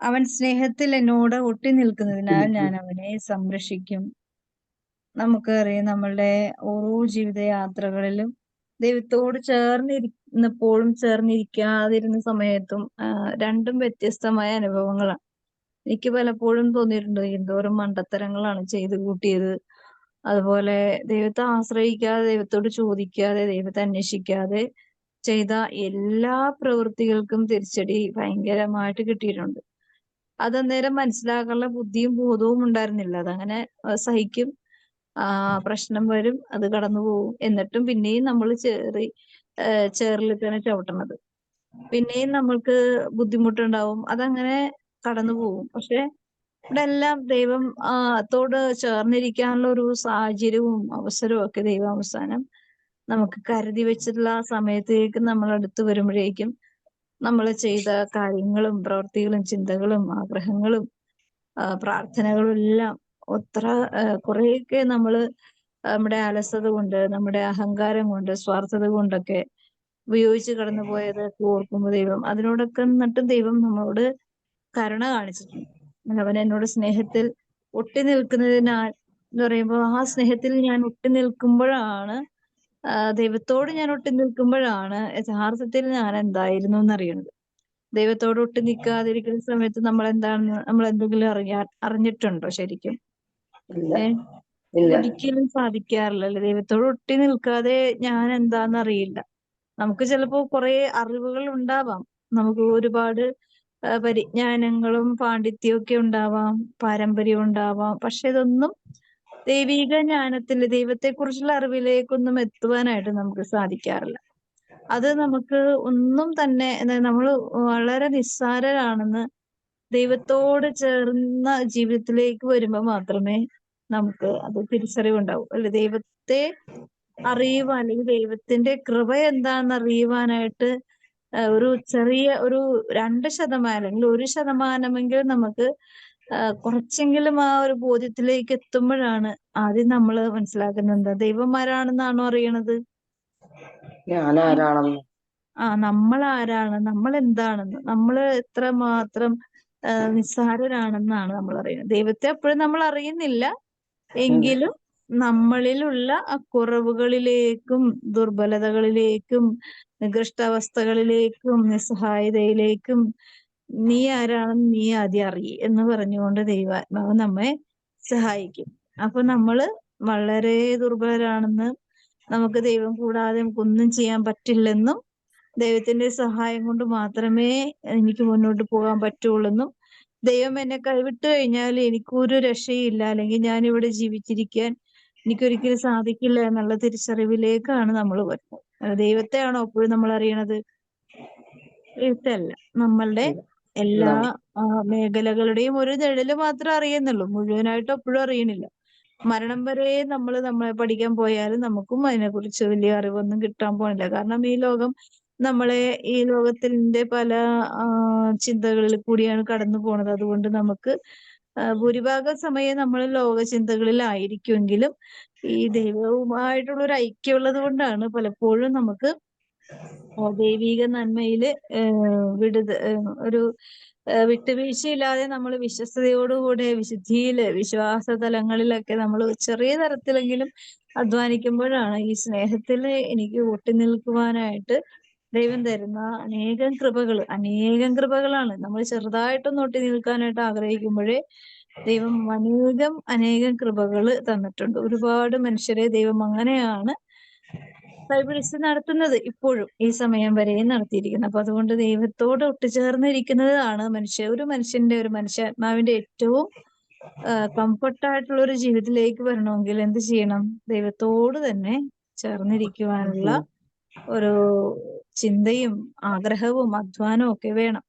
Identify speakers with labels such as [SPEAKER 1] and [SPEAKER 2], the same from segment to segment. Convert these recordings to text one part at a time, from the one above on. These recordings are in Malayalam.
[SPEAKER 1] അവൻ സ്നേഹത്തിൽ എന്നോട് ഒട്ടി നിൽക്കുന്നതിനാൽ ഞാൻ അവനെ സംരക്ഷിക്കും. നമുക്കറിയാം, നമ്മളുടെ ഓരോ ജീവിതയാത്രകളിലും ദൈവത്തോട് ചേർന്നിരുന്നപ്പോഴും ചേർന്നിരിക്കാതിരുന്ന സമയത്തും രണ്ടും വ്യത്യസ്തമായ അനുഭവങ്ങളാണ്. എനിക്ക് പലപ്പോഴും തോന്നിയിട്ടുണ്ട്, എന്തോരം മണ്ടത്തരങ്ങളാണ് ചെയ്തു കൂട്ടിയത്. അതുപോലെ ദൈവത്തെ ആശ്രയിക്കാതെ, ദൈവത്തോട് ചോദിക്കാതെ, ദൈവത്തെ അന്വേഷിക്കാതെ ചെയ്ത എല്ലാ പ്രവൃത്തികൾക്കും തിരിച്ചടി ഭയങ്കരമായിട്ട് കിട്ടിയിട്ടുണ്ട്. അതന്നേരം മനസ്സിലാക്കാനുള്ള ബുദ്ധിയും ബോധവും ഉണ്ടായിരുന്നില്ല. അതങ്ങനെ സഹിക്കും, പ്രശ്നം വരും, അത് കടന്നു പോകും. എന്നിട്ടും പിന്നെയും നമ്മൾ ചേറിൽ തന്നെ ചവിട്ടണത്. പിന്നെയും നമ്മൾക്ക് ബുദ്ധിമുട്ടുണ്ടാവും, അതങ്ങനെ കടന്നു പോകും. പക്ഷെ ഇവിടെ എല്ലാം ദൈവം ത്തോട് ചേർന്നിരിക്കാനുള്ള ഒരു സാഹചര്യവും അവസരവും ഒക്കെ ദൈവം അവസാനം നമുക്ക് കരുതി വെച്ചിട്ടുള്ള ആ സമയത്തേക്ക് നമ്മൾ അടുത്ത് വരുമ്പോഴേക്കും നമ്മൾ ചെയ്ത കാര്യങ്ങളും പ്രവൃത്തികളും ചിന്തകളും ആഗ്രഹങ്ങളും പ്രാർത്ഥനകളും എല്ലാം കുറെയൊക്കെ നമ്മൾ നമ്മുടെ അലസത കൊണ്ട്, നമ്മുടെ അഹങ്കാരം കൊണ്ട്, സ്വാർത്ഥത കൊണ്ടൊക്കെ ഉപയോഗിച്ച് കടന്നു പോയത് ഓർക്കുമ്പോൾ ദൈവം അതിനോടൊക്കെ എന്നിട്ടും ദൈവം നമ്മളോട് കരുണ കാണിച്ചിട്ടുണ്ട്. അവൻ എന്നോട് സ്നേഹത്തിൽ ഒട്ടി നിൽക്കുന്നതിനാൽ എന്ന് പറയുമ്പോൾ, ആ സ്നേഹത്തിൽ ഞാൻ ഒട്ടി നിൽക്കുമ്പോഴാണ്, ദൈവത്തോട് ഞാൻ ഒട്ടി നിൽക്കുമ്പോഴാണ് യഥാർത്ഥത്തിൽ ഞാൻ എന്തായിരുന്നു എന്നറിയണത്. ദൈവത്തോട് ഒട്ടി നിൽക്കാതിരിക്കുന്ന സമയത്ത് നമ്മൾ എന്താണെന്ന് നമ്മൾ എന്തെങ്കിലും അറിഞ്ഞിട്ടുണ്ടോ ശരിക്കും? ഒരിക്കലും സാധിക്കാറില്ല അല്ലെ? ദൈവത്തോട് ഒട്ടി നിൽക്കാതെ ഞാൻ എന്താന്ന് അറിയില്ല. നമുക്ക് ചിലപ്പോ കുറെ അറിവുകൾ ഉണ്ടാവാം, നമുക്ക് ഒരുപാട് പരിജ്ഞാനങ്ങളും പാണ്ഡിത്യവും ഒക്കെ ഉണ്ടാവാം, പാരമ്പര്യം ഉണ്ടാവാം. പക്ഷെ ഇതൊന്നും ദൈവിക ജ്ഞാനത്തിന്റെ, ദൈവത്തെക്കുറിച്ചുള്ള അറിവിലേക്കൊന്നും എത്തുവാനായിട്ട് നമുക്ക് സാധിക്കാറില്ല. അത് നമുക്ക് ഒന്നും തന്നെ, നമ്മൾ വളരെ നിസ്സാരരാണെന്ന് ദൈവത്തോട് ചേർന്ന ജീവിതത്തിലേക്ക് വരുമ്പോൾ മാത്രമേ നമുക്ക് അത് തിരിച്ചറിവുണ്ടാവും അല്ലെ? ദൈവത്തെ അറിയുവാൻ, അല്ലെങ്കിൽ ദൈവത്തിന്റെ കൃപ എന്താണെന്ന് അറിയുവാനായിട്ട് ഒരു ചെറിയ ഒരു 2% അല്ലെങ്കിൽ 1% നമുക്ക് കുറച്ചെങ്കിലും ആ ഒരു ബോധ്യത്തിലേക്ക് എത്തുമ്പോഴാണ് ആദ്യം നമ്മൾ മനസ്സിലാക്കുന്നത് എന്താ ദൈവമാരാണെന്നാണോ അറിയണത്, നമ്മൾ ആരാണ്, നമ്മൾ എന്താണെന്ന്, നമ്മൾ എത്രമാത്രം നിസ്സാരരാണെന്നാണ് നമ്മൾ അറിയുന്നത്. ദൈവത്തെ അപ്പോഴും നമ്മൾ അറിയുന്നില്ല, എങ്കിലും നമ്മളിലുള്ള ആ കുറവുകളിലേക്കും ദുർബലതകളിലേക്കും നികൃഷ്ടാവസ്ഥകളിലേക്കും നിസ്സഹായതയിലേക്കും നീ ആരാണെന്ന് നീ ആദ്യം അറിയ് എന്ന് പറഞ്ഞുകൊണ്ട് ദൈവാത്മാവ് നമ്മെ സഹായിക്കും. അപ്പൊ നമ്മള് വളരെ ദുർബലരാണെന്ന്, നമുക്ക് ദൈവം കൂടാതെ നമുക്കൊന്നും ചെയ്യാൻ പറ്റില്ലെന്നും, ദൈവത്തിന്റെ സഹായം കൊണ്ട് മാത്രമേ എനിക്ക് മുന്നോട്ട് പോകാൻ പറ്റുള്ളൂന്നും, ദൈവം എന്നെ കൈവിട്ട് കഴിഞ്ഞാൽ എനിക്കൊരു രക്ഷയില്ല, അല്ലെങ്കിൽ ഞാൻ ഇവിടെ ജീവിച്ചിരിക്കാൻ എനിക്കൊരിക്കലും സാധിക്കില്ല എന്നുള്ള തിരിച്ചറിവിലേക്കാണ് നമ്മൾ വരുന്നത്. ദൈവത്തെയാണോ അപ്പോഴും നമ്മൾ അറിയണത്? ദൈവത്തെ അല്ല. നമ്മളുടെ എല്ലാ മേഖലകളുടെയും ഒരു നിഴല് മാത്രമേ അറിയുന്നുള്ളൂ, മുഴുവനായിട്ട് എപ്പോഴും അറിയണില്ല. മരണം വരെ നമ്മളെ പഠിക്കാൻ പോയാലും നമുക്കും അതിനെക്കുറിച്ച് വലിയ അറിവൊന്നും കിട്ടാൻ പോണില്ല. കാരണം ഈ ലോകത്തിന്റെ പല ചിന്തകളിൽ കൂടിയാണ് കടന്നു പോണത്. അതുകൊണ്ട് നമുക്ക് ഭൂരിഭാഗം സമയം നമ്മൾ ലോക ചിന്തകളിലായിരിക്കുമെങ്കിലും ഈ ദൈവവുമായിട്ടുള്ള ഒരു ഐക്യമുള്ളത് കൊണ്ടാണ് പലപ്പോഴും നമുക്ക് ദൈവിക നന്മയില് ഒരു വിട്ടുവീഴ്ചയില്ലാതെ നമ്മൾ വിശ്വസ്തയോടുകൂടെ വിശുദ്ധിയില് വിശ്വാസ തലങ്ങളിലൊക്കെ നമ്മൾ ചെറിയ തരത്തിലെങ്കിലും അധ്വാനിക്കുമ്പോഴാണ് ഈ സ്നേഹത്തില് എനിക്ക് ഒട്ടി നിൽക്കുവാനായിട്ട് ദൈവം തരുന്ന അനേകം കൃപകളാണ്. നമ്മൾ ചെറുതായിട്ടൊന്ന് ഒട്ടി നിൽക്കാനായിട്ട് ആഗ്രഹിക്കുമ്പോഴേ ദൈവം അനേകം കൃപകൾ തന്നിട്ടുണ്ട്. ഒരുപാട് മനുഷ്യരെ ദൈവം അങ്ങനെയാണ് കൈപിടിച്ച് നടത്തുന്നത്, ഇപ്പോഴും ഈ സമയം വരെയും നടത്തിയിരിക്കുന്നത്. അപ്പൊ അതുകൊണ്ട് ദൈവത്തോട് ഒട്ടുചേർന്നിരിക്കുന്നതാണ് ഒരു മനുഷ്യാത്മാവിന്റെ ഏറ്റവും കംഫർട്ടായിട്ടുള്ള ഒരു ജീവിതത്തിലേക്ക് വരണമെങ്കിൽ എന്ത് ചെയ്യണം? ദൈവത്തോട് തന്നെ ചേർന്നിരിക്കുവാനുള്ള ഒരു ചിന്തയും ആഗ്രഹവും അധ്വാനവും ഒക്കെ വേണം.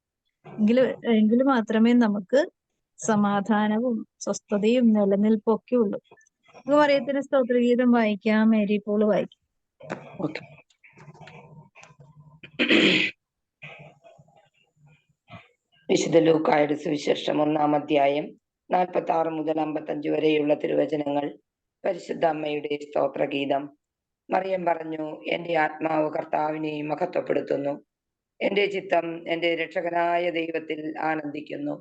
[SPEAKER 1] എങ്കിൽ മാത്രമേ നമുക്ക് സമാധാനവും സ്വസ്ഥതയും നിലനിൽപ്പും ഒക്കെ ഉള്ളൂ. നമുക്ക് മറിയത്തിന് സ്തോത്രഗീതം വായിക്കാം. മേരി പോള് വായിക്കാം.
[SPEAKER 2] വിശുദ്ധ ലൂക്കായുടെ സുവിശേഷം 1-ാം അധ്യായം 46 മുതൽ 55 വരെയുള്ള തിരുവചനങ്ങൾ. പരിശുദ്ധ അമ്മയുടെ സ്തോത്രഗീതം. മറിയം പറഞ്ഞു, എന്റെ ആത്മാവ് കർത്താവിനെ മഹത്വപ്പെടുത്തുന്നു. എന്റെ ചിത്തം എന്റെ രക്ഷകനായ ദൈവത്തിൽ ആനന്ദിക്കുന്നു.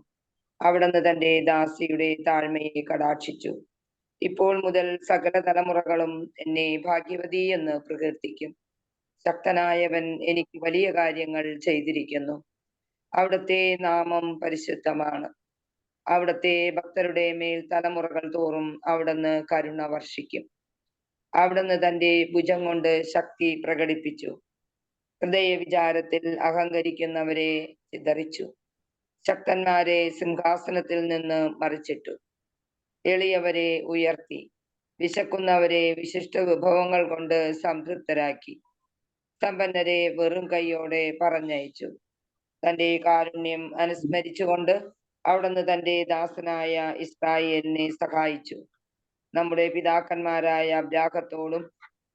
[SPEAKER 2] അവിടുന്ന് തന്റെ ദാസിയുടെ താഴ്മയെ കടാക്ഷിച്ചു. ഇപ്പോൾ മുതൽ സകല തലമുറകളും എന്നെ ഭാഗ്യവതി എന്ന് പ്രകീർത്തിക്കും. ശക്തനായവൻ എനിക്ക് വലിയ കാര്യങ്ങൾ ചെയ്തിരിക്കുന്നു. അവിടുത്തെ നാമം പരിശുദ്ധമാണ്. അവിടുത്തെ ഭക്തരുടെ മേൽ തലമുറകൾ തോറും അവിടുന്ന് കരുണ വർഷിക്കും. അവിടുന്ന് തന്റെ ഭുജം കൊണ്ട് ശക്തി പ്രകടിപ്പിച്ചു. ഹൃദയ വിചാരത്തിൽ അഹങ്കരിക്കുന്നവരെ ചിതറിച്ചു. ശക്തന്മാരെ സിംഹാസനത്തിൽ നിന്ന് മറിച്ചിട്ടു. എളിയവരെ ഉയർത്തി. വിശക്കുന്നവരെ വിശിഷ്ട വിഭവങ്ങൾ കൊണ്ട് സംതൃപ്തരാക്കി. സമ്പന്നരെ വെറും കൈയോടെ പറഞ്ഞയച്ചു. തന്റെ കാരുണ്യം അനുസ്മരിച്ചുകൊണ്ട് അവിടുന്ന് തന്റെ ദാസനായ ഇസ്രായേലിനെ സഹായിച്ചു. നമ്മുടെ പിതാക്കന്മാരായ അബ്രാഹത്തോടും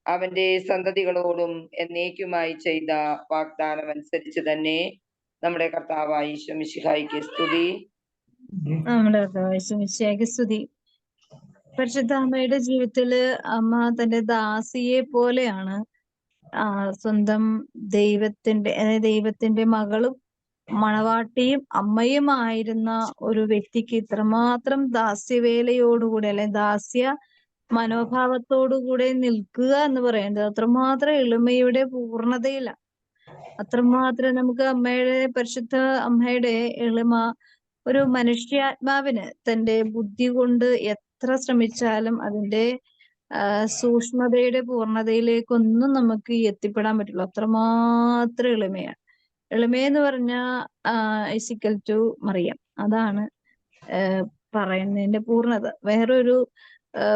[SPEAKER 2] അവന്റെ സന്തതികളോടും എന്നേക്കുമായി ചെയ്ത വാഗ്ദാനം അനുസരിച്ച് തന്നെ നമ്മുടെ കർത്താവായ ഈശോ മിശിഹായ്ക്ക് സ്തുതി.
[SPEAKER 1] നമ്മുടെ കർത്താവായ ഈശോ മിശിഹായ്ക്ക് സ്തുതി. പരിശുദ്ധ അമ്മയുടെ ജീവിതത്തില് അമ്മ തന്റെ ദാസിയെ പോലെയാണ് സ്വന്തം ദൈവത്തിന്റെ മകളും മണവാട്ടിയും അമ്മയുമായിരുന്ന ഒരു വ്യക്തിക്ക് ഇത്രമാത്രം ദാസ്യവേലയോടുകൂടി അല്ലെ ദാസ്യ മനോഭാവത്തോടുകൂടെ നിൽക്കുക എന്ന് പറയുന്നത് അത്രമാത്രം എളിമയുടെ പൂർണ്ണതയില്ല. അത്രമാത്രം നമുക്ക് പരിശുദ്ധ അമ്മയുടെ എളിമ ഒരു മനുഷ്യാത്മാവിന് തന്റെ ബുദ്ധി കൊണ്ട് എത്ര ശ്രമിച്ചാലും അതിന്റെ സൂക്ഷ്മതയുടെ പൂർണ്ണതയിലേക്കൊന്നും നമുക്ക് എത്തിപ്പെടാൻ പറ്റില്ല. അത്രമാത്രം എളിമയാണ്. എളിമയെന്ന് പറഞ്ഞാൽ ഈക്വൽ ടു മറിയം. അതാണ് പറയുന്നതിന്റെ പൂർണ്ണത. വേറൊരു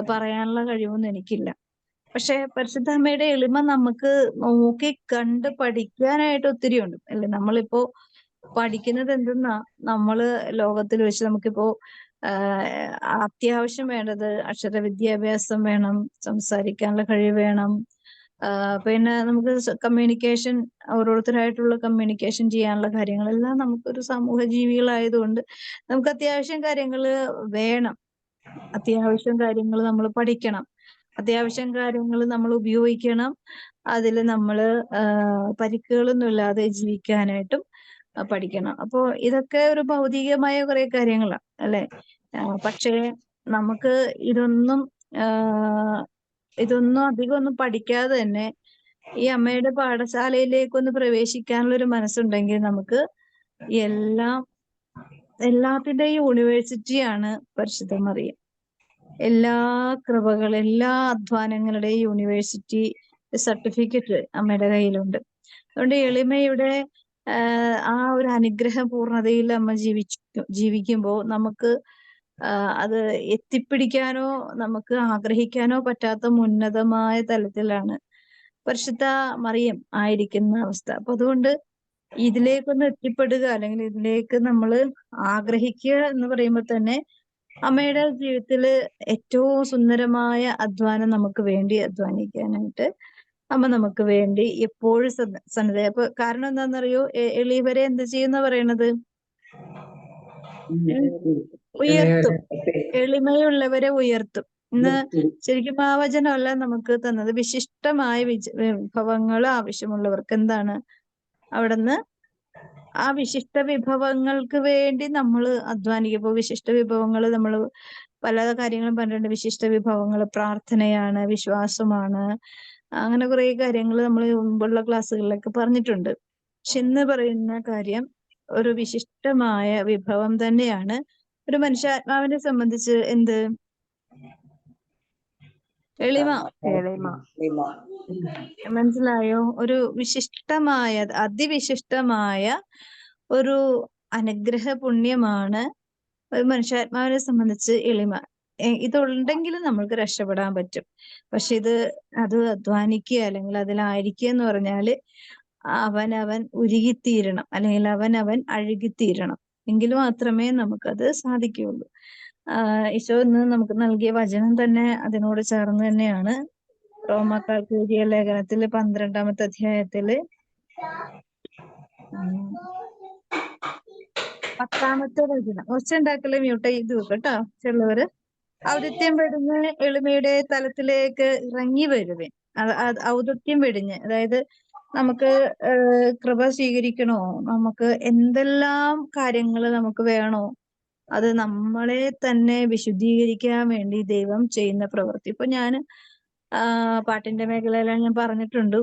[SPEAKER 1] പറയാനുള്ള കഴിവൊന്നും എനിക്കില്ല. പക്ഷെ പരിശുദ്ധ അമ്മയുടെ എളിമ നമുക്ക് നോക്കി കണ്ട് പഠിക്കാനായിട്ട് ഒത്തിരി ഉണ്ട് അല്ലെ. നമ്മളിപ്പോ പഠിക്കുന്നത് എന്തെന്നാ, നമ്മള് ലോകത്തിൽ വെച്ച് നമുക്കിപ്പോ അത്യാവശ്യം വേണ്ടത് അക്ഷര വിദ്യാഭ്യാസം വേണം, സംസാരിക്കാനുള്ള കഴിവ് വേണം, പിന്നെ നമുക്ക് കമ്മ്യൂണിക്കേഷൻ, ഓരോരുത്തരായിട്ടുള്ള കമ്മ്യൂണിക്കേഷൻ ചെയ്യാനുള്ള കാര്യങ്ങളെല്ലാം നമുക്കൊരു സമൂഹ ജീവികളായതുകൊണ്ട് നമുക്ക് അത്യാവശ്യം കാര്യങ്ങൾ വേണം. അത്യാവശ്യം കാര്യങ്ങൾ നമ്മൾ പഠിക്കണം, അത്യാവശ്യം കാര്യങ്ങൾ നമ്മൾ ഉപയോഗിക്കണം. അതിൽ നമ്മൾ പരിക്കുകളൊന്നും ഇല്ലാതെ ജീവിക്കാനായിട്ടും പഠിക്കണം. അപ്പോ ഇതൊക്കെ ഒരു ഭൗതികമായ കുറെ കാര്യങ്ങളാണ് അല്ലെ. പക്ഷേ നമുക്ക് ഇതൊന്നും അധികം ഒന്നും പഠിക്കാതെ തന്നെ ഈ അമ്മയുടെ പാഠശാലയിലേക്കൊന്ന് പ്രവേശിക്കാനുള്ള ഒരു മനസ്സുണ്ടെങ്കിൽ നമുക്ക് എല്ലാത്തിന്റെയും യൂണിവേഴ്സിറ്റിയാണ് പരിശുദ്ധ മറിയം. എല്ലാ കൃപകൾ, എല്ലാ അധ്വാനങ്ങളുടെയും യൂണിവേഴ്സിറ്റി സർട്ടിഫിക്കറ്റ് അമ്മയുടെ കയ്യിലുണ്ട്. അതുകൊണ്ട് എളിമയുടെ ആ ഒരു അനുഗ്രഹ പൂർണ്ണതയിൽ അമ്മ ജീവിക്കുമ്പോൾ നമുക്ക് അത് എത്തിപ്പിടിക്കാനോ നമുക്ക് ആഗ്രഹിക്കാനോ പറ്റാത്ത ഉന്നതമായ തലത്തിലാണ് പരിശുദ്ധ മറിയം ആയിരിക്കുന്ന അവസ്ഥ. അപ്പൊ അതുകൊണ്ട് ഇതിലേക്കൊന്ന് എത്തിപ്പെടുക അല്ലെങ്കിൽ ഇതിലേക്ക് നമ്മൾ ആഗ്രഹിക്കുക എന്ന് പറയുമ്പോൾ തന്നെ അമ്മയുടെ ജീവിതത്തില് ഏറ്റവും സുന്ദരമായ അധ്വാനം നമുക്ക് വേണ്ടി അധ്വാനിക്കാനായിട്ട് അമ്മ നമുക്ക് വേണ്ടി എപ്പോഴും സന്നദ്ധ. അപ്പൊ കാരണം എന്താണെന്നറിയോ, എളിയവരെ എന്ത് ചെയ്യുന്ന പറയണത്? ഉയർത്തും. എളിമയുള്ളവരെ ഉയർത്തും. ഇന്ന് ശരിക്കും ആ വചനമല്ല നമുക്ക് തന്നത്. വിശിഷ്ടമായ വിഭവങ്ങൾ ആവശ്യമുള്ളവർക്ക് എന്താണ് അവിടുന്ന് ആ വിശിഷ്ട വിഭവങ്ങൾക്ക് വേണ്ടി നമ്മൾ അധ്വാനിക്കുമ്പോൾ വിശിഷ്ട വിഭവങ്ങൾ നമ്മൾ പല കാര്യങ്ങളും പറഞ്ഞിട്ടുണ്ട്. വിശിഷ്ട വിഭവങ്ങൾ പ്രാർത്ഥനയാണ്, വിശ്വാസമാണ്, അങ്ങനെ കുറെ കാര്യങ്ങൾ നമ്മൾ മുമ്പുള്ള ക്ലാസ്സുകളിലൊക്കെ പറഞ്ഞിട്ടുണ്ട്. പക്ഷെ ഇന്ന് പറയുന്ന കാര്യം ഒരു വിശിഷ്ടമായ വിഭവം തന്നെയാണ് ഒരു മനുഷ്യാത്മാവിനെ സംബന്ധിച്ച്. എന്ത്? എളിമ. മനസ്സിലായോ? ഒരു വിശിഷ്ടമായ, അതിവിശിഷ്ടമായ ഒരു അനുഗ്രഹ പുണ്യമാണ് ഒരു മനുഷ്യാത്മാവിനെ സംബന്ധിച്ച് എളിമ. ഇതുണ്ടെങ്കിൽ നമ്മൾക്ക് രക്ഷപ്പെടാൻ പറ്റും. പക്ഷെ അത് അധ്വാനിക്കുക അല്ലെങ്കിൽ അതിലായിരിക്കുക എന്ന് പറഞ്ഞാല് അവൻ ഉരുകിത്തീരണം അല്ലെങ്കിൽ അവൻ അഴുകിത്തീരണം. എങ്കിൽ മാത്രമേ നമുക്കത് സാധിക്കുകയുള്ളൂ. ഈശോ ഇന്ന് നമുക്ക് നൽകിയ വചനം തന്നെ അതിനോട് ചേർന്ന് തന്നെയാണ്. റോമാക്കാർക്ക് എഴുതിയ ലേഖനത്തില് 12-ാമത്തെ അധ്യായത്തില് 10-ാമത്തെ വചനം. ഒച്ചുണ്ടാക്കല് മ്യൂട്ട് ചെയ്ത് വെക്കട്ടോ ചിലവര്. ഔദിത്യം വെടിഞ്ഞ് എളിമയുടെ തലത്തിലേക്ക് ഇറങ്ങി വരുവേ. ഔദിത്യം വെടിഞ്ഞ്, അതായത് നമുക്ക് കൃപ സ്വീകരിക്കണോ, നമുക്ക് എന്തെല്ലാം കാര്യങ്ങൾ നമുക്ക് വേണോ, അത് നമ്മളെ തന്നെ വിശുദ്ധീകരിക്കാൻ വേണ്ടി ദൈവം ചെയ്യുന്ന പ്രവൃത്തി. ഇപ്പൊ ഞാൻ പാട്ടിന്റെ മേഖലയിലാണ്, ഞാൻ പറഞ്ഞിട്ടുണ്ട്.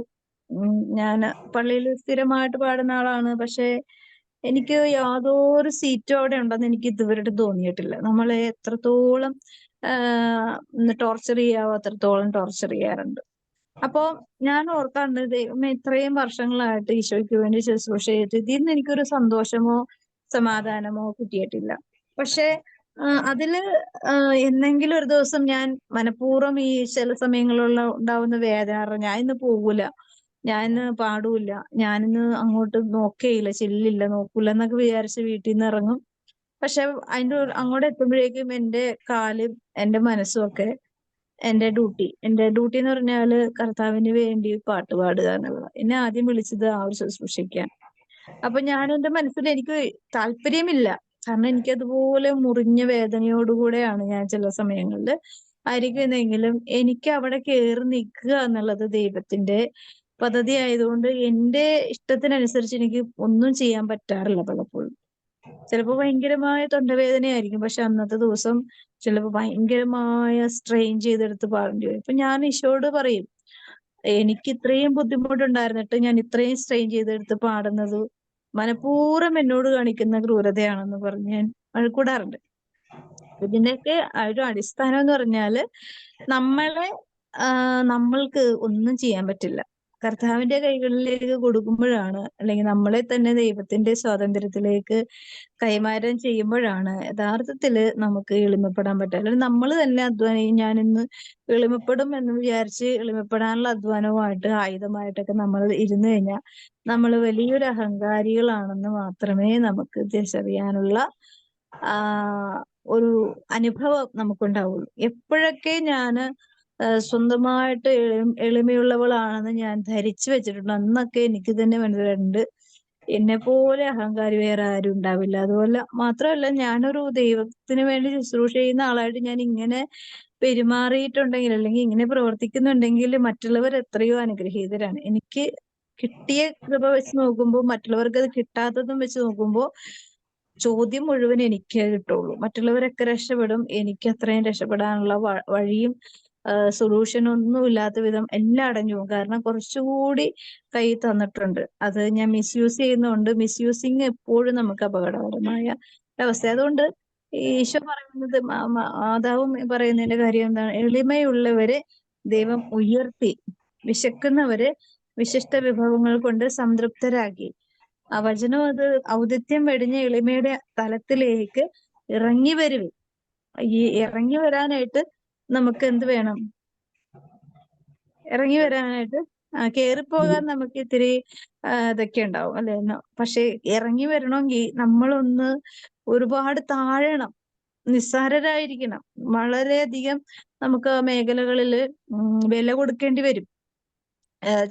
[SPEAKER 1] ഞാൻ പള്ളിയിൽ സ്ഥിരമായിട്ട് പാടുന്ന ആളാണ്. പക്ഷെ എനിക്ക് യാതൊരു സീറ്റും അവിടെ ഉണ്ടെന്ന് എനിക്ക് ഇതുവരെ തോന്നിയിട്ടില്ല. നമ്മളെ എത്രത്തോളം ടോർച്ചർ ചെയ്യാവോ അത്രത്തോളം ടോർച്ചർ ചെയ്യാറുണ്ട്. അപ്പോ ഞാൻ ഓർക്കാറുണ്ട്, ദൈവമേ ഇത്രയും വർഷങ്ങളായിട്ട് ഈശോയ്ക്ക് വേണ്ടി ശുശ്രൂഷ ചെയ്തിട്ട് ഇതിൽ നിന്ന് എനിക്കൊരു സന്തോഷമോ സമാധാനമോ കിട്ടിയിട്ടില്ല. പക്ഷെ അതില് എന്നെങ്കിലും ഒരു ദിവസം ഞാൻ മനഃപൂർവ്വം ഈ ചില സമയങ്ങളിലുള്ള ഉണ്ടാവുന്ന വേദന, ഞാൻ ഇന്ന് പോകൂല, ഞാൻ ഇന്ന് പാടൂല, ഞാനിന്ന് അങ്ങോട്ട് നോക്കേയില്ല, ചെല്ലില്ല, നോക്കൂല എന്നൊക്കെ വിചാരിച്ച് വീട്ടിൽ നിന്ന് ഇറങ്ങും. പക്ഷെ അങ്ങോട്ട് എത്തുമ്പോഴേക്കും എന്റെ കാലും എന്റെ മനസ്സും ഒക്കെ എന്റെ ഡ്യൂട്ടി എന്ന് പറഞ്ഞാല് കർത്താവിന് വേണ്ടി പാട്ട് പാടുക എന്നുള്ളത്. എന്നെ ആദ്യം വിളിച്ചത് ആ ഒരു ശുശ്രൂഷയ്ക്കാണ്. അപ്പൊ ഞാൻ എന്റെ മനസ്സിൽ എനിക്ക് താല്പര്യമില്ല, കാരണം എനിക്ക് അതുപോലെ മുറിഞ്ഞ വേദനയോടുകൂടെയാണ് ഞാൻ ചില സമയങ്ങളിൽ ആയിരിക്കുന്നെങ്കിലും എനിക്ക് അവിടെ കയറി നിൽക്കുക എന്നുള്ളത് ദൈവത്തിന്റെ പദ്ധതി ആയതുകൊണ്ട് എന്റെ ഇഷ്ടത്തിനനുസരിച്ച് എനിക്ക് ഒന്നും ചെയ്യാൻ പറ്റാറില്ല പലപ്പോഴും. ചിലപ്പോൾ ഭയങ്കരമായ തൊണ്ടവേദനയായിരിക്കും, പക്ഷെ അന്നത്തെ ദിവസം ചിലപ്പോൾ ഭയങ്കരമായ സ്ട്രെയിൻ ചെയ്തെടുത്ത് പാടേണ്ടി വരും. ഇപ്പൊ ഞാൻ ഈശോയോട് പറയും, എനിക്ക് ഇത്രയും ബുദ്ധിമുട്ടുണ്ടായിരുന്നിട്ട് ഞാൻ ഇത്രയും സ്ട്രെയിൻ ചെയ്തെടുത്ത് പാടുന്നത് മനഃപൂർവ്വം എന്നോട് കാണിക്കുന്ന ക്രൂരതയാണെന്ന് പറഞ്ഞ് ഞാൻ വഴക്കൂടാറുണ്ട്. ഇതിന്റെയൊക്കെ ഒരു അടിസ്ഥാനം എന്ന് പറഞ്ഞാല് നമ്മളെ നമ്മൾക്ക് ഒന്നും ചെയ്യാൻ പറ്റില്ല. കർത്താവിന്റെ കൈകളിലേക്ക് കൊടുക്കുമ്പോഴാണ്, അല്ലെങ്കിൽ നമ്മളെ തന്നെ ദൈവത്തിന്റെ സ്വാതന്ത്ര്യത്തിലേക്ക് കൈമാറ്റം ചെയ്യുമ്പോഴാണ് യഥാർത്ഥത്തില് നമുക്ക് എളിമപ്പെടാൻ പറ്റുക. അല്ലെങ്കിൽ നമ്മൾ തന്നെ ഞാൻ ഇന്ന് എളിമപ്പെടും എന്ന് വിചാരിച്ച് എളിമപ്പെടാനുള്ള അധ്വാനവുമായിട്ട് ആയുധമായിട്ടൊക്കെ നമ്മൾ ഇരുന്നു കഴിഞ്ഞാൽ നമ്മൾ വലിയൊരു അഹങ്കാരികളാണെന്ന് മാത്രമേ നമുക്ക് തിരിച്ചറിയാനുള്ള ഒരു അനുഭവം നമുക്കുണ്ടാവുള്ളൂ. എപ്പോഴൊക്കെ ഞാന് സ്വന്തമായിട്ട് എളിമയുള്ളവളാണെന്ന് ഞാൻ ധരിച്ചു വെച്ചിട്ടുണ്ട്, അന്നൊക്കെ എനിക്ക് തന്നെ മനസ്സിലായിട്ടുണ്ട് എന്നെ പോലെ അഹങ്കാരി വേറെ ആരും ഉണ്ടാവില്ല. അതുപോലെ മാത്രമല്ല, ഞാനൊരു ദൈവത്തിന് വേണ്ടി ശുശ്രൂഷ ചെയ്യുന്ന ആളായിട്ട് ഞാൻ ഇങ്ങനെ പെരുമാറിയിട്ടുണ്ടെങ്കിൽ അല്ലെങ്കിൽ ഇങ്ങനെ പ്രവർത്തിക്കുന്നുണ്ടെങ്കിൽ മറ്റുള്ളവർ എത്രയോ അനുഗ്രഹീതരാണ്. എനിക്ക് കിട്ടിയ കൃപ വെച്ച് നോക്കുമ്പോൾ മറ്റുള്ളവർക്ക് അത് കിട്ടാത്തതും വെച്ച് നോക്കുമ്പോൾ ചോദ്യം മുഴുവൻ എനിക്കേ കിട്ടുള്ളൂ. മറ്റുള്ളവരൊക്കെ രക്ഷപ്പെടും, എനിക്ക് അത്രയും രക്ഷപ്പെടാനുള്ള വഴിയും സൊല്യൂഷൻ ഒന്നും ഇല്ലാത്ത വിധം എല്ലാം അടഞ്ഞു പോകും. കാരണം കുറച്ചുകൂടി കൈ തന്നിട്ടുണ്ട്, അത് ഞാൻ മിസ്യൂസ് ചെയ്യുന്നതുകൊണ്ട് മിസ്യൂസിങ് എപ്പോഴും നമുക്ക് അപകടകരമായ അവസ്ഥ. അതുകൊണ്ട് ഈശോ പറയുന്നത്, മാതാവും പറയുന്നതിന്റെ കാര്യം എന്താണ്? എളിമയുള്ളവരെ ദൈവം ഉയർത്തി, വിശക്കുന്നവരെ വിശിഷ്ട വിഭവങ്ങൾ കൊണ്ട് സംതൃപ്തരാക്കി. ആ വചനം അത് ഔദിത്യം വെടിഞ്ഞ എളിമയുടെ തലത്തിലേക്ക് ഇറങ്ങി വരുവേ. ഈ ഇറങ്ങി വരാനായിട്ട് നമുക്ക് എന്ത് വേണം? ഇറങ്ങി വരാനായിട്ട് കേറിപ്പോകാൻ നമുക്ക് ഇത്തിരി ഇതൊക്കെ ഉണ്ടാവും അല്ലെ? പക്ഷെ ഇറങ്ങി വരണമെങ്കിൽ നമ്മളൊന്ന് ഒരുപാട് താഴണം, നിസ്സാരരായിരിക്കണം, വളരെയധികം നമുക്ക് മേഖലകളിൽ വില കൊടുക്കേണ്ടി വരും.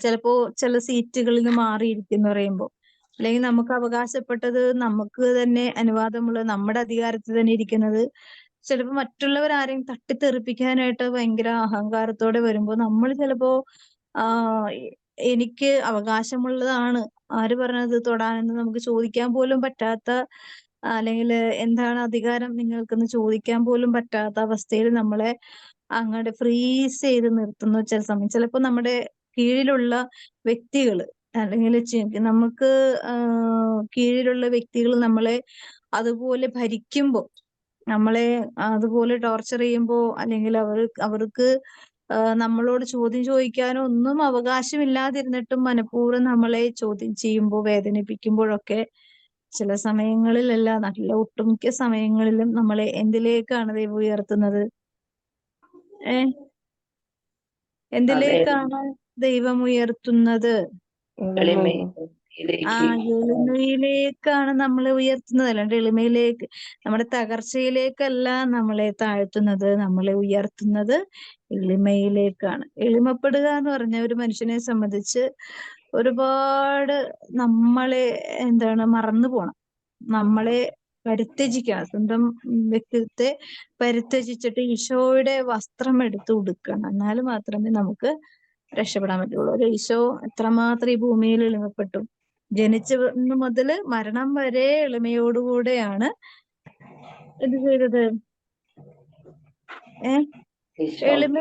[SPEAKER 1] ചിലപ്പോ ചില സീറ്റുകളിൽ നിന്ന് മാറിയിരിക്കുന്നു പറയുമ്പോൾ, അല്ലെങ്കിൽ നമുക്ക് അവകാശപ്പെട്ടത് നമുക്ക് തന്നെ അനുവാദമുള്ള നമ്മുടെ അധികാരത്തിൽ തന്നെ ഇരിക്കുന്നത് ചിലപ്പോൾ മറ്റുള്ളവർ ആരെയും തട്ടിത്തെറിപ്പിക്കാനായിട്ട് ഭയങ്കര അഹങ്കാരത്തോടെ വരുമ്പോൾ നമ്മൾ ചിലപ്പോ എനിക്ക് അവകാശമുള്ളതാണ്, ആര് പറഞ്ഞത് തൊടാനെന്ന് നമുക്ക് ചോദിക്കാൻ പോലും പറ്റാത്ത, അല്ലെങ്കിൽ എന്താണ് അധികാരം നിങ്ങൾക്കെന്ന് ചോദിക്കാൻ പോലും പറ്റാത്ത അവസ്ഥയിൽ നമ്മളെ അങ്ങോട്ട് ഫ്രീസ് ചെയ്ത് നിർത്തുന്ന ചില സമയം. ചിലപ്പോൾ നമ്മുടെ കീഴിലുള്ള വ്യക്തികൾ അല്ലെങ്കിൽ നമുക്ക് കീഴിലുള്ള വ്യക്തികൾ നമ്മളെ അതുപോലെ ഭരിക്കുമ്പോൾ, നമ്മളെ അതുപോലെ ടോർച്ചർ ചെയ്യുമ്പോൾ, അല്ലെങ്കിൽ അവർക്ക് നമ്മളോട് ചോദ്യം ചോദിക്കാനോ ഒന്നും അവകാശമില്ലാതിരുന്നിട്ടും മനഃപൂർവ്വം നമ്മളെ ചോദ്യം ചെയ്യുമ്പോൾ, വേദനിപ്പിക്കുമ്പോഴൊക്കെ ചില സമയങ്ങളിലല്ല, നല്ല ഒട്ടുമിക്ക സമയങ്ങളിലും നമ്മളെ എന്തിലേക്കാണ് ദൈവം ഉയർത്തുന്നത്? എന്തിലേക്കാണ് ദൈവം ഉയർത്തുന്നത്? എളിമയിലേക്കാണ് നമ്മളെ ഉയർത്തുന്നത്. അല്ലാണ്ട് എളിമയിലേക്ക്, നമ്മുടെ തകർച്ചയിലേക്കല്ല നമ്മളെ താഴ്ത്തുന്നത്. നമ്മളെ ഉയർത്തുന്നത് എളിമയിലേക്കാണ്. എളിമപ്പെടുക എന്ന് പറഞ്ഞ ഒരു മനുഷ്യനെ സംബന്ധിച്ച് ഒരുപാട് നമ്മളെ മറന്നു പോണം, നമ്മളെ പരിത്യജിക്കണം, സ്വന്തം വ്യക്തിത്വത്തെ പരിത്യജിച്ചിട്ട് ഈശോയുടെ വസ്ത്രം എടുത്ത് ഉടുക്കണം. എന്നാൽ മാത്രമേ നമുക്ക് രക്ഷപ്പെടാൻ പറ്റുള്ളൂ. ഒരു ഈശോ എത്രമാത്രം ഈ ഭൂമിയിൽ എളിമപ്പെട്ടു. ജനിച്ച മുതൽ മരണം വരെ എളിമയോടുകൂടെയാണ് എന്ത് ചെയ്തത്? ഏഹ്
[SPEAKER 2] ഈശോ
[SPEAKER 1] എളിമ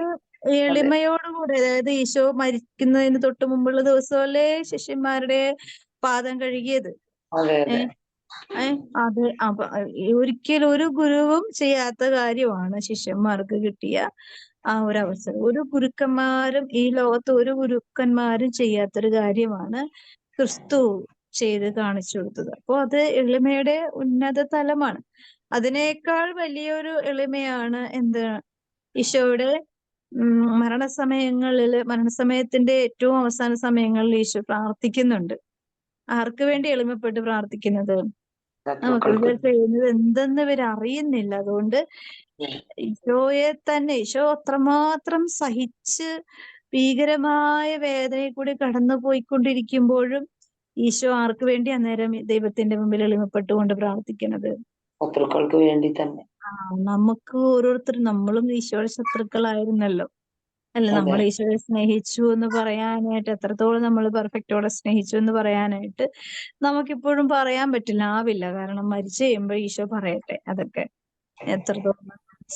[SPEAKER 1] എളിമയോടുകൂടെ, അതായത് ഈശോ മരിക്കുന്നതിന് തൊട്ട് മുമ്പുള്ള ദിവസമല്ലേ ശിഷ്യന്മാരുടെ പാദം കഴുകിയത്.
[SPEAKER 2] അതെ അതെ
[SPEAKER 1] അത് ഒരിക്കലും ഒരു ഗുരുവും ചെയ്യാത്ത കാര്യമാണ് ശിഷ്യന്മാർക്ക് കിട്ടിയ ആ ഒരു അവസരം. ഒരു ഗുരുക്കന്മാരും ഈ ലോകത്ത് ഒരു ഗുരുക്കന്മാരും ചെയ്യാത്തൊരു കാര്യമാണ് ക്രിസ്തു ചെയ്ത് കാണിച്ചു കൊടുത്തത്. അപ്പൊ അത് എളിമയുടെ ഉന്നത തലമാണ്. അതിനേക്കാൾ വലിയൊരു എളിമയാണ് എന്ത്? ഈശോയുടെ മരണസമയത്തിന്റെ ഏറ്റവും അവസാന സമയങ്ങളിൽ ഈശോ പ്രാർത്ഥിക്കുന്നുണ്ട്. ആർക്ക് വേണ്ടി എളിമപ്പെട്ട് പ്രാർത്ഥിക്കുന്നത്? നമുക്ക് ഇവർ ചെയ്യുന്നത് എന്തെന്ന് ഇവർ അറിയുന്നില്ല. അതുകൊണ്ട് ഈശോയെ തന്നെ, ഈശോ അത്രമാത്രം സഹിച്ച് ഭീകരമായ വേദനയിൽ കൂടി കടന്നു പോയിക്കൊണ്ടിരിക്കുമ്പോഴും ഈശോ ആർക്ക് വേണ്ടി അന്നേരം ദൈവത്തിന്റെ മുമ്പിൽ എളിമപ്പെട്ടുകൊണ്ട് പ്രാർത്ഥിക്കുന്നത്?
[SPEAKER 2] ശത്രുക്കൾക്ക് വേണ്ടി തന്നെ.
[SPEAKER 1] നമുക്ക് ഓരോരുത്തരും, നമ്മളും ഈശോയുടെ ശത്രുക്കളായിരുന്നല്ലോ അല്ല. നമ്മൾ ഈശോയെ സ്നേഹിച്ചു എന്ന് പറയാനായിട്ട്, എത്രത്തോളം നമ്മൾ പെർഫെക്റ്റോടെ സ്നേഹിച്ചു എന്ന് പറയാനായിട്ട് നമുക്കിപ്പോഴും പറയാൻ ആവില്ല. കാരണം മരിച്ചു കഴിയുമ്പോൾ ഈശോ പറയട്ടെ അതൊക്കെ എത്രത്തോളം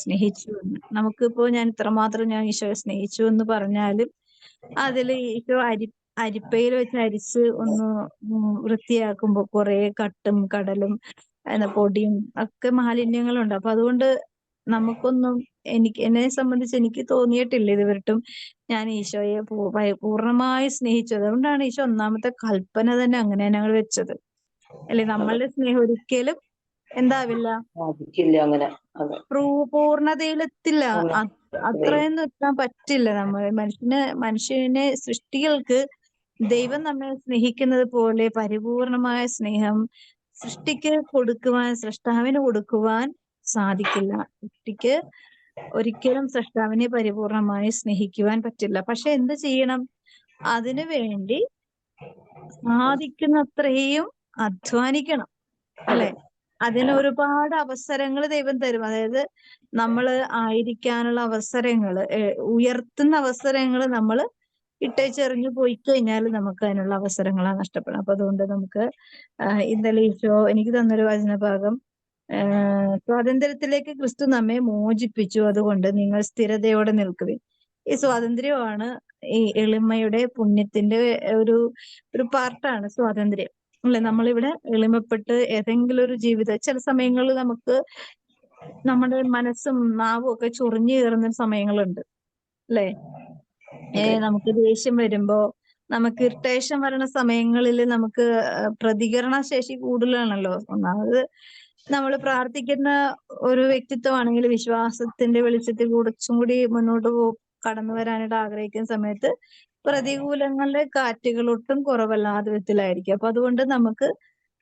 [SPEAKER 1] സ്നേഹിച്ചു എന്ന്. നമുക്കിപ്പോ ഞാൻ ഈശോയെ സ്നേഹിച്ചു എന്ന് പറഞ്ഞാലും അതില് ഈശോ അരിപ്പയിൽ വെച്ച് അരിച്ച് ഒന്ന് വൃത്തിയാക്കുമ്പോ കുറെ കട്ടും കടലും പൊടിയും ഒക്കെ മാലിന്യങ്ങളുണ്ട്. അപ്പൊ അതുകൊണ്ട് നമുക്കൊന്നും, എന്നെ സംബന്ധിച്ച് എനിക്ക് തോന്നിയിട്ടില്ല ഇതുവരെട്ടും ഞാൻ ഈശോയെ പൂർണ്ണമായി സ്നേഹിച്ചു. അതുകൊണ്ടാണ് ഈശോ ഒന്നാമത്തെ കൽപ്പന തന്നെ അങ്ങനെ ഞങ്ങൾ വെച്ചത് അല്ലെ. നമ്മളുടെ സ്നേഹം ഒരിക്കലും എന്താവില്ല,
[SPEAKER 2] അങ്ങനെ
[SPEAKER 1] പൂർണ്ണതയിലെത്തില്ല. അത്രയൊന്നും എത്താൻ പറ്റില്ല. നമ്മൾ മനുഷ്യനെ സൃഷ്ടികൾക്ക് ദൈവം നമ്മെ സ്നേഹിക്കുന്നത് പോലെ പരിപൂർണമായ സ്നേഹം സൃഷ്ടാവിന് കൊടുക്കുവാൻ സാധിക്കില്ല. സൃഷ്ടിക്ക് ഒരിക്കലും സൃഷ്ടാവിനെ പരിപൂർണമായി സ്നേഹിക്കുവാൻ പറ്റില്ല. പക്ഷെ എന്ത് ചെയ്യണം? അതിനു വേണ്ടി സാധിക്കുന്നത്രയും അധ്വാനിക്കണം അല്ലെ. അതിന് ഒരുപാട് അവസരങ്ങൾ ദൈവം തരും. അതായത് നമ്മള് ആയിരിക്കാനുള്ള അവസരങ്ങള്, ഉയർത്തുന്ന അവസരങ്ങൾ നമ്മൾ ഇട്ടേച്ചെറിഞ്ഞു പോയി കഴിഞ്ഞാൽ നമുക്ക് അതിനുള്ള അവസരങ്ങളാണ് നഷ്ടപ്പെടും. അപ്പൊ അതുകൊണ്ട് നമുക്ക് ഇന്നലെ ഈശോ എനിക്ക് തന്നൊരു വചനഭാഗം, സ്വാതന്ത്ര്യത്തിലേക്ക് ക്രിസ്തു നമ്മെ മോചിപ്പിച്ചു, അതുകൊണ്ട് നിങ്ങൾ സ്ഥിരതയോടെ നിൽക്കുവിൻ. ഈ സ്വാതന്ത്ര്യമാണ് ഈ എളിമയുടെ പുണ്യത്തിന്റെ ഒരു പാർട്ടാണ് സ്വാതന്ത്ര്യം അല്ലെ. നമ്മളിവിടെ എളിമപ്പെട്ട് ഏതെങ്കിലും ഒരു ചില സമയങ്ങളിൽ നമുക്ക് നമ്മുടെ മനസ്സും നാവും ഒക്കെ ചൊറിഞ്ഞു കയറുന്ന സമയങ്ങളുണ്ട് അല്ലെ. നമുക്ക് ദേഷ്യം വരുമ്പോ, നമുക്ക് ഇറിറ്റേഷൻ വരുന്ന സമയങ്ങളിൽ നമുക്ക് പ്രതികരണ ശേഷി കൂടുതലാണല്ലോ. ഒന്നാമത് നമ്മൾ പ്രാർത്ഥിക്കുന്ന ഒരു വ്യക്തിത്വമാണെങ്കിൽ വിശ്വാസത്തിന്റെ വെളിച്ചത്തിൽ കുറച്ചും കൂടി മുന്നോട്ട് കടന്നു വരാനായിട്ട് ആഗ്രഹിക്കുന്ന സമയത്ത് പ്രതികൂലങ്ങളുടെ കാറ്റുകൾ ഒട്ടും കുറവല്ലാത്ത വിധത്തിലായിരിക്കും. അപ്പൊ അതുകൊണ്ട് നമുക്ക്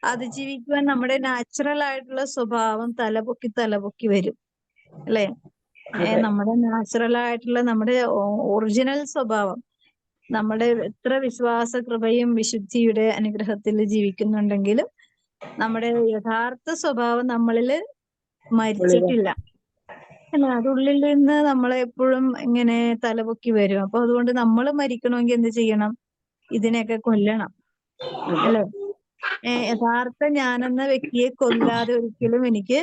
[SPEAKER 1] അതിജീവിക്കുവാൻ നമ്മുടെ നാച്ചുറൽ ആയിട്ടുള്ള സ്വഭാവം തലപൊക്കി വരും അല്ലെ. നമ്മുടെ നാച്ചുറൽ ആയിട്ടുള്ള നമ്മുടെ ഒറിജിനൽ സ്വഭാവം, നമ്മുടെ എത്ര വിശ്വാസ കൃപയും വിശുദ്ധിയുടെ അനുഗ്രഹത്തിൽ ജീവിക്കുന്നുണ്ടെങ്കിലും നമ്മുടെ യഥാർത്ഥ സ്വഭാവം നമ്മളിൽ മരിച്ചിട്ടില്ല അല്ല. അതുള്ളിൽ നിന്ന് നമ്മളെപ്പോഴും ഇങ്ങനെ തലപൊക്കി വരും. അപ്പൊ അതുകൊണ്ട് നമ്മൾ മരിക്കണമെങ്കിൽ എന്ത് ചെയ്യണം? ഇതിനെയൊക്കെ കൊല്ലണം അല്ലെ. യഥാർത്ഥ ഞാനെന്ന വ്യക്തിയെ കൊല്ലാതെ ഒരിക്കലും എനിക്ക്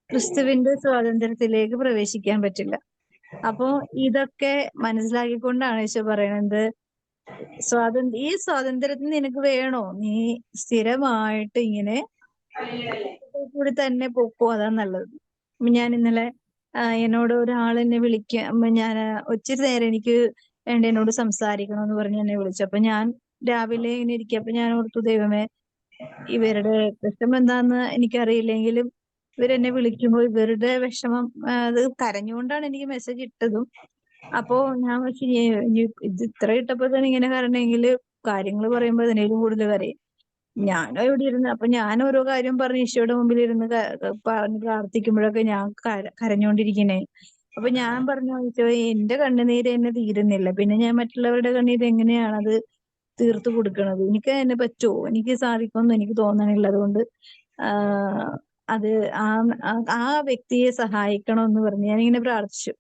[SPEAKER 1] ക്രിസ്തുവിന്റെ സ്വാതന്ത്ര്യത്തിലേക്ക് പ്രവേശിക്കാൻ പറ്റില്ല. അപ്പോ ഇതൊക്കെ മനസ്സിലാക്കിക്കൊണ്ടാണ് ഈശോ പറയുന്നത്, ഈ സ്വാതന്ത്ര്യത്തിന് നിനക്ക് വേണോ? നീ സ്ഥിരമായിട്ട് ഇങ്ങനെ കൂടി തന്നെ പൊക്കോ, അതാ നല്ലത്. ഞാൻ ഇന്നലെ എന്നോട് ഒരാൾ എന്നെ ഞാൻ ഒത്തിരി നേരം എനിക്ക് വേണ്ട എന്നോട് സംസാരിക്കണമെന്ന് പറഞ്ഞ് എന്നെ വിളിച്ചു. അപ്പൊ ഞാൻ രാവിലെ ഇങ്ങനെ ഇരിക്കുക. അപ്പൊ ഞാൻ ഓർത്തു, ദൈവമേ, ഇവരുടെ വിഷമം എന്താന്ന് എനിക്കറിയില്ലെങ്കിലും ഇവരെന്നെ വിളിക്കുമ്പോൾ ഇവരുടെ വിഷമം, അത് കരഞ്ഞുകൊണ്ടാണ് എനിക്ക് മെസ്സേജ് ഇട്ടതും. അപ്പോ ഞാൻ വെച്ച് ഇത് ഇത്ര ഇട്ടപ്പോ തന്നെ ഇങ്ങനെ കരണമെങ്കിൽ കാര്യങ്ങൾ പറയുമ്പോൾ അതിനേലും കൂടുതൽ കരയും. ഞാനോ ഇവിടെ ഇരുന്ന്, അപ്പൊ ഞാൻ ഓരോ കാര്യം പറഞ്ഞ് ഈശോയുടെ മുമ്പിൽ ഇരുന്ന് പറഞ്ഞ് പ്രാർത്ഥിക്കുമ്പോഴൊക്കെ ഞാൻ കരഞ്ഞുകൊണ്ടിരിക്കണേ. അപ്പൊ ഞാൻ പറഞ്ഞു, ഈശോ, എന്റെ കണ്ണുനീര് എന്നെ തീരുന്നില്ല, പിന്നെ ഞാൻ മറ്റുള്ളവരുടെ കണ്ണീര് എങ്ങനെയാണ് അത് തീർത്തു കൊടുക്കണത്? എനിക്ക് അതിനെ പറ്റുമോ? എനിക്ക് സാധിക്കുമെന്ന് എനിക്ക് തോന്നണില്ല. അതുകൊണ്ട് അത് ആ വ്യക്തിയെ സഹായിക്കണമെന്ന് പറഞ്ഞ് ഞാനിങ്ങനെ പ്രാർത്ഥിച്ചു.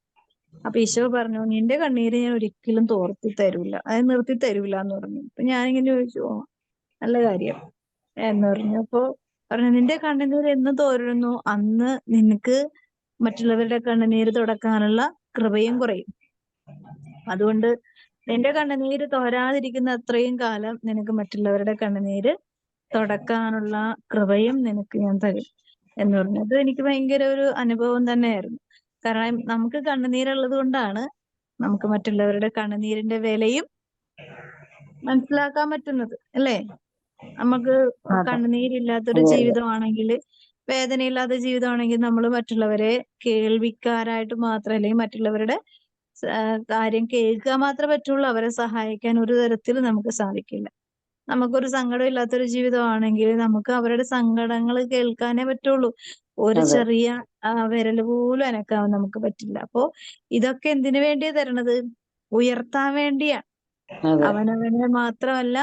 [SPEAKER 1] അപ്പൊ ഈശോ പറഞ്ഞു, നിന്റെ കണ്ണീര് ഞാൻ ഒരിക്കലും തോർത്തി തരൂല, അത് നിർത്തി തരൂല എന്ന് പറഞ്ഞു. അപ്പൊ ഞാനിങ്ങനെ ചോദിച്ചു, ഓ നല്ല കാര്യം എന്ന് പറഞ്ഞു. അപ്പൊ പറഞ്ഞു, നിന്റെ കണ്ണുനീര് എന്ന് തോരുന്നു അന്ന് നിനക്ക് മറ്റുള്ളവരുടെ കണ്ണുനീര് തുടക്കാനുള്ള കൃപയും കുറയും. അതുകൊണ്ട് നിന്റെ കണ്ണുനീര് തോരാതിരിക്കുന്ന അത്രയും കാലം നിനക്ക് മറ്റുള്ളവരുടെ കണ്ണുനീര് തുടക്കാനുള്ള കൃപയും നിനക്ക് ഞാൻ തരും എന്ന് പറഞ്ഞു. അത് എനിക്ക് ഭയങ്കര ഒരു അനുഭവം തന്നെയായിരുന്നു. കാരണം നമുക്ക് കണ്ണുനീരുള്ളത് കൊണ്ടാണ് നമുക്ക് മറ്റുള്ളവരുടെ കണ്ണുനീരിന്റെ വിലയും മനസ്സിലാക്കാൻ പറ്റുന്നത്, അല്ലേ? നമുക്ക്
[SPEAKER 2] അതെ
[SPEAKER 1] കണ്ണുനീരില്ലാത്തൊരു
[SPEAKER 2] അതെ അതെ
[SPEAKER 1] ജീവിതമാണെങ്കിൽ, വേദനയില്ലാത്ത ജീവിതമാണെങ്കിൽ നമ്മൾ മറ്റുള്ളവരെ കേൾവിക്കാരായിട്ട് മാത്രം, അല്ലെങ്കിൽ മറ്റുള്ളവരുടെ കാര്യം കേൾക്കുക മാത്രമേ പറ്റുള്ളൂ. അവരെ സഹായിക്കാൻ ഒരു തരത്തിലും നമുക്ക് സാധിക്കില്ല. നമുക്കൊരു സങ്കടം ഇല്ലാത്തൊരു ജീവിതമാണെങ്കിൽ നമുക്ക് അവരുടെ സങ്കടങ്ങൾ കേൾക്കാനേ പറ്റുള്ളൂ. ഒരു
[SPEAKER 2] അതെ
[SPEAKER 1] ചെറിയ വിരൽ പോലും അനക്കാൻ നമുക്ക് പറ്റില്ല. അപ്പോ ഇതൊക്കെ എന്തിനു വേണ്ടിയാ തരണത്? ഉയർത്താൻ വേണ്ടിയാ.
[SPEAKER 2] അതെ
[SPEAKER 1] അവനവനെ മാത്രമല്ല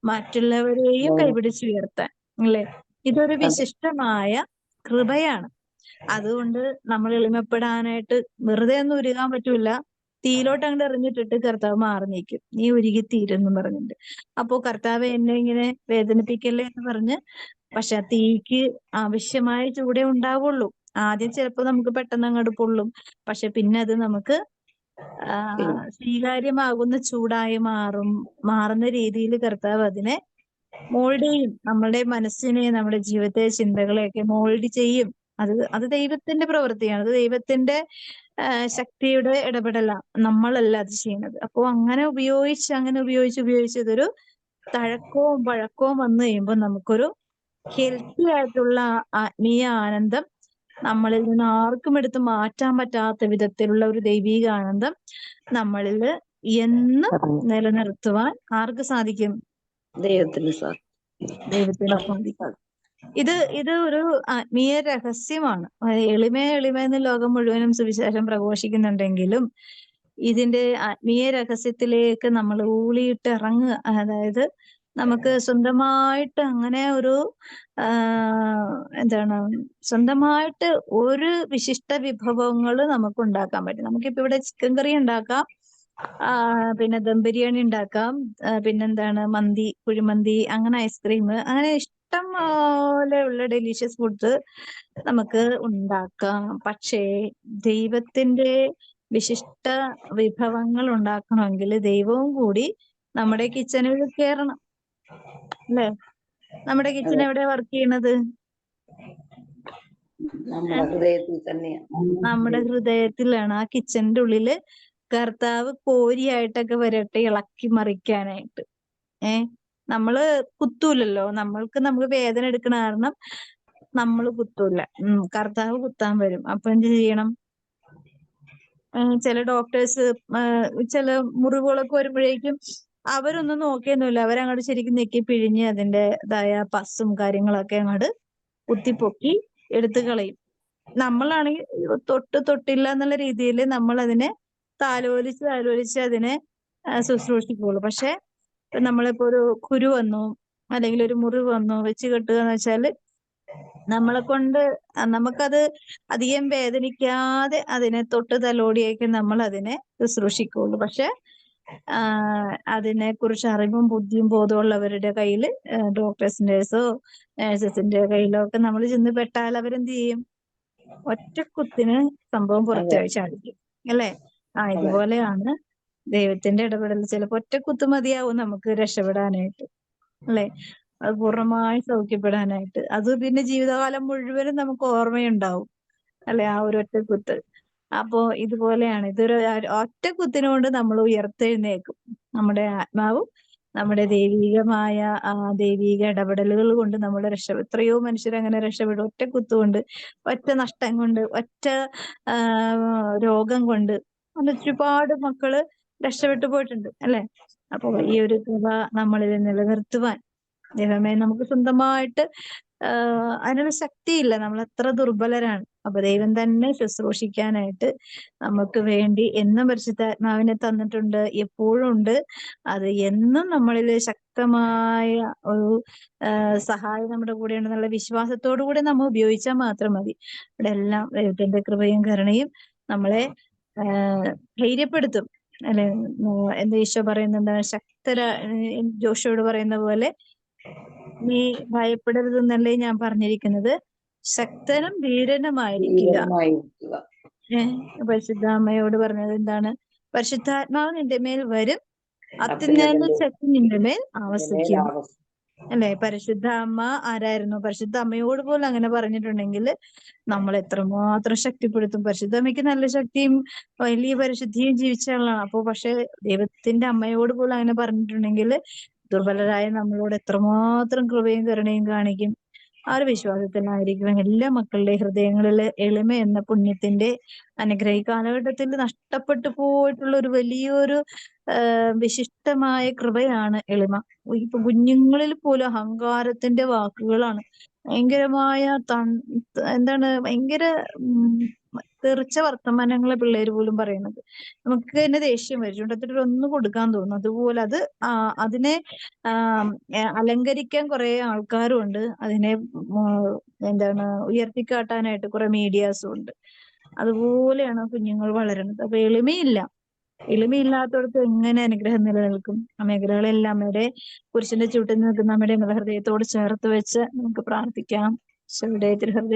[SPEAKER 1] മറ്റുള്ളവരെയും
[SPEAKER 2] അതെ
[SPEAKER 1] കൈപിടിച്ചുയർത്താൻ, അല്ലേ? ഇതൊരു
[SPEAKER 2] അതെ
[SPEAKER 1] വിശിഷ്ടമായ കൃപയാണ്. അതുകൊണ്ട് നമ്മൾ എളിമപ്പെടാനായിട്ട് വെറുതെ ഒന്നും ഉരുകാൻ പറ്റൂല. തീയിലോട്ട് അങ്ങോട്ട് എറിഞ്ഞിട്ടിട്ട് കർത്താവ് മാറി നിൽക്കും, നീ ഉരുകി തീരെന്നും പറഞ്ഞിട്ട്. അപ്പോ കർത്താവ് എന്നെ ഇങ്ങനെ വേദനിപ്പിക്കല്ലേ എന്ന് പറഞ്ഞ്, പക്ഷെ ആ തീക്ക് ആവശ്യമായ ചൂടേ ഉണ്ടാവുള്ളൂ. ആദ്യം ചിലപ്പോ നമുക്ക് പെട്ടെന്ന് അങ്ങോട്ട് പൊള്ളും, പക്ഷെ പിന്നെ അത് നമുക്ക് സ്വീകാര്യമാകുന്ന ചൂടായി മാറുന്ന രീതിയിൽ കർത്താവ് അതിനെ മോൾഡ് ചെയ്യും. നമ്മുടെ മനസ്സിനെ, നമ്മുടെ ജീവിതത്തെ, ചിന്തകളെയൊക്കെ മോൾഡ് ചെയ്യും. അത് ദൈവത്തിന്റെ പ്രവൃത്തിയാണ്. അത് ദൈവത്തിന്റെ ശക്തിയുടെ ഇടപെടലാണ്, നമ്മളല്ല അത് ചെയ്യുന്നത്. അപ്പോ അങ്ങനെ ഉപയോഗിച്ച് ഇതൊരു തഴക്കവും പഴക്കവും വന്നു കഴിയുമ്പോൾ നമുക്കൊരു ഹെൽത്തി ആയിട്ടുള്ള ആത്മീയ ആനന്ദം, നമ്മളിൽ നിന്ന് ആർക്കും എടുത്ത് മാറ്റാൻ പറ്റാത്ത വിധത്തിലുള്ള ഒരു ദൈവീക ആനന്ദം നമ്മളിൽ എന്നും നിലനിർത്തുവാൻ ആർക്ക് സാധിക്കും?
[SPEAKER 2] ദൈവത്തിന് സാർ
[SPEAKER 1] ദൈവത്തിന് സാധിക്കും. ഇത് ഒരു ആത്മീയ രഹസ്യമാണ്. എളിമയെന്ന് ലോകം മുഴുവനും സുവിശേഷം പ്രഘോഷിക്കുന്നുണ്ടെങ്കിലും ഇതിന്റെ ആത്മീയ രഹസ്യത്തിലേക്ക് നമ്മൾ ഊളിയിട്ട് ഇറങ്ങുക. അതായത് നമുക്ക് സ്വന്തമായിട്ട് അങ്ങനെ ഒരു എന്താണ്, സ്വന്തമായിട്ട് ഒരു വിശിഷ്ട വിഭവങ്ങൾ നമുക്ക് ഉണ്ടാക്കാൻ പറ്റും. നമുക്കിപ്പോ ഇവിടെ ചിക്കൻ കറി ഉണ്ടാക്കാം, പിന്നെ ദം ബിരിയാണി ഉണ്ടാക്കാം, പിന്നെന്താണ് മന്തി, കുഴിമന്തി, അങ്ങനെ ഐസ്ക്രീം, അങ്ങനെ ഇഷ്ടം പോലെയുള്ള ഡെലീഷ്യസ് ഫുഡ്സ് നമുക്ക് ഉണ്ടാക്കാം. പക്ഷേ ദൈവത്തിന്റെ വിശിഷ്ട വിഭവങ്ങൾ ഉണ്ടാക്കണമെങ്കിൽ ദൈവവും കൂടി നമ്മുടെ കിച്ചണിൽ കയറണം, അല്ലേ? നമ്മുടെ കിച്ചൺ
[SPEAKER 2] അതെ
[SPEAKER 1] എവിടെ വർക്ക് ചെയ്യണത്?
[SPEAKER 2] നമ്മുടെ ഹൃദയത്തിൽ തന്നെയാണ്.
[SPEAKER 1] നമ്മുടെ ഹൃദയത്തിലാണ്. ആ കിച്ചണിന്റെ ഉള്ളില് കർത്താവ് കോരിയായിട്ടൊക്കെ വരട്ടെ ഇളക്കി മറിക്കാനായിട്ട്. നമ്മള് കുത്തൂലല്ലോ. നമുക്ക് വേദന എടുക്കണ കാരണം നമ്മള് കുത്തൂല. കർത്താവ് കുത്താൻ വരും. അപ്പൊ എന്ത് ചെയ്യണം? ചില ഡോക്ടേഴ്സ് ചില മുറിവുകളൊക്കെ വരുമ്പോഴേക്കും അവരൊന്നും നോക്കിയൊന്നുമില്ല, അവരങ്ങോട്ട് ശരിക്കും നെക്കി പിഴിഞ്ഞ് അതിൻ്റെതായ പസ്സും കാര്യങ്ങളൊക്കെ അങ്ങോട്ട് കുത്തിപ്പൊക്കി എടുത്തു കളയും. നമ്മളാണെങ്കിൽ തൊട്ടില്ല എന്നുള്ള രീതിയിൽ നമ്മൾ അതിനെ താലോലിച്ച് അതിനെ ശുശ്രൂഷിക്കുള്ളൂ. പക്ഷെ നമ്മളിപ്പോ ഒരു കുരു വന്നു, അല്ലെങ്കിൽ ഒരു മുറിവ് വന്നു, വെച്ച് കെട്ടുക എന്ന് വെച്ചാല് നമ്മളെ കൊണ്ട് നമുക്കത് അധികം വേദനിക്കാതെ അതിനെ തൊട്ട് തലോടിയേക്ക് നമ്മൾ അതിനെ ശുശ്രൂഷിക്കുള്ളൂ. പക്ഷെ അതിനെ കുറിച്ച് അറിവും ബുദ്ധിയും ബോധമുള്ളവരുടെ കയ്യിൽ, ഡോക്ടേഴ്സിന്റെസോ നേഴ്സസിന്റെ കയ്യിലോ ഒക്കെ നമ്മൾ ചെന്ന് പെട്ടാൽ അവരെന്ത് ചെയ്യും? ഒറ്റക്കുത്തിന് സംഭവം
[SPEAKER 2] അതെ
[SPEAKER 1] ചാടിക്കും, അല്ലേ?
[SPEAKER 2] അതെ
[SPEAKER 1] ഇതുപോലെയാണ് ദൈവത്തിന്റെ ഇടപെടൽ. ചിലപ്പോ ഒറ്റക്കുത്ത് മതിയാവും നമുക്ക് രക്ഷപ്പെടാനായിട്ട്, അല്ലെ? അത് പൂർണ്ണമായി സൗഖ്യപ്പെടാനായിട്ട്. അത് പിന്നെ ജീവിതകാലം മുഴുവനും നമുക്ക് ഓർമ്മയുണ്ടാവും, അല്ലെ? ആ ഒരു ഒറ്റക്കുത്ത്. അപ്പോ ഇതുപോലെയാണ്. ഇതൊരു ഒറ്റക്കുത്തിനുകൊണ്ട് നമ്മൾ ഉയർത്തെഴുന്നേക്കും. നമ്മുടെ ആത്മാവും നമ്മുടെ ദൈവികമായ ദൈവിക ഇടപെടലുകൾ കൊണ്ട് നമ്മൾ എത്രയോ മനുഷ്യരങ്ങനെ രക്ഷപ്പെടും. ഒറ്റ കുത്തുകൊണ്ട്, ഒറ്റ നഷ്ടം കൊണ്ട്, ഒറ്റ രോഗം കൊണ്ട് ഒരുപാട് മക്കള് രക്ഷപ്പെട്ടു പോയിട്ടുണ്ട്, അല്ലെ? അപ്പൊ ഈ ഒരു കൃപ നമ്മളിൽ നിലനിർത്തുവാൻ ദൈവമേ, നമുക്ക് സ്വന്തമായിട്ട് അതിനുള്ള ശക്തിയില്ല, നമ്മൾ അത്ര ദുർബലരാണ്. അപ്പൊ ദൈവം തന്നെ ശുശ്രൂഷിക്കാനായിട്ട് നമുക്ക് വേണ്ടി എന്നും പരിശുദ്ധാത്മാവിനെ തന്നിട്ടുണ്ട്, എപ്പോഴും ഉണ്ട്. അത് എന്നും നമ്മളിൽ ശക്തമായ ഒരു സഹായം നമ്മുടെ കൂടെ ഉണ്ടെന്നുള്ള വിശ്വാസത്തോടു കൂടി നമ്മൾ ഉപയോഗിച്ചാൽ മാത്രം മതി. ഇവിടെ എല്ലാം ദൈവത്തിന്റെ കൃപയും കരുണയും നമ്മളെ ധൈര്യപ്പെടുത്തും അല്ലെ. എന്താ ഈശോ പറയുന്നത്, ജോഷയോട് പറയുന്ന പോലെ നീ ഭയപ്പെടരുതെന്നല്ലേ ഞാൻ പറഞ്ഞിരിക്കുന്നത്, ശക്തനും ധീരനുമായിരിക്കുക.
[SPEAKER 2] ധീരമായിരിക്കുക.
[SPEAKER 1] പരിശുദ്ധ അമ്മയോട് പറഞ്ഞത് എന്താണ്? പരിശുദ്ധാത്മാവ് നിന്റെ മേൽ വരും, അത്യുന്നത
[SPEAKER 2] അത്യുന്നതന്റെ
[SPEAKER 1] ശക്തി നിന്റെ മേൽ
[SPEAKER 2] മേൽ
[SPEAKER 1] ആവസിക്കും.
[SPEAKER 2] ആവസിക്കും.
[SPEAKER 1] അല്ലെ? പരിശുദ്ധ അമ്മ ആരായിരുന്നു? പരിശുദ്ധ അമ്മയോട് പോലും അങ്ങനെ പറഞ്ഞിട്ടുണ്ടെങ്കിൽ നമ്മൾ എത്രമാത്രം ശക്തിപ്പെടുത്തും. പരിശുദ്ധ അമ്മയ്ക്ക് നല്ല ശക്തിയും വലിയ പരിശുദ്ധിയും ജീവിച്ച ആളാണ്. അപ്പൊ പക്ഷെ ദൈവത്തിന്റെ അമ്മയോട് പോലും അങ്ങനെ പറഞ്ഞിട്ടുണ്ടെങ്കിൽ ദുർബലരായ നമ്മളോട് എത്രമാത്രം കൃപയും കരുണയും കാണിക്കും. ആ ഒരു വിശ്വാസത്തിലായിരിക്കും എല്ലാ മക്കളുടെ ഹൃദയങ്ങളില് എളിമ എന്ന പുണ്യത്തിന്റെ അനുഗ്രഹം. ഈ കാലഘട്ടത്തിൽ നഷ്ടപ്പെട്ടു പോയിട്ടുള്ള ഒരു വലിയൊരു വിശിഷ്ടമായ കൃപയാണ് എളിമ. ഇപ്പൊ കുഞ്ഞുങ്ങളിൽ പോലും അഹങ്കാരത്തിന്റെ വാക്കുകളാണ്. ഭയങ്കരമായ എന്താണ്, ഭയങ്കര തെറിച്ച വർത്തമാനങ്ങളെ പിള്ളേര് പോലും പറയുന്നത്. നമുക്ക് തന്നെ ദേഷ്യം വരും. ചുണ്ടത്തിട്ട് ഒന്ന് കൊടുക്കാൻ തോന്നും. അതുപോലെ അത് അതിനെ അലങ്കരിക്കാൻ കുറെ ആൾക്കാരും ഉണ്ട്. അതിനെ എന്താണ് ഉയർത്തിക്കാട്ടാനായിട്ട് കുറെ മീഡിയാസും ഉണ്ട്. അതുപോലെയാണ് കുഞ്ഞുങ്ങൾ വളരുന്നത്. അപ്പൊ എളിമയില്ല. എളിമയില്ലാത്തടത്ത് എങ്ങനെ അനുഗ്രഹം നിലനിൽക്കും? ആ മേഖലകളെല്ലാം അമ്മയുടെ കുരിശിന്റെ ചുവട്ടിൽ നിൽക്കുന്ന അമ്മയുടെ ഹൃദയത്തോട് ചേർത്ത് വെച്ച് നമുക്ക് പ്രാർത്ഥിക്കാം. ഈശോയുടെ തിരുഹൃദയ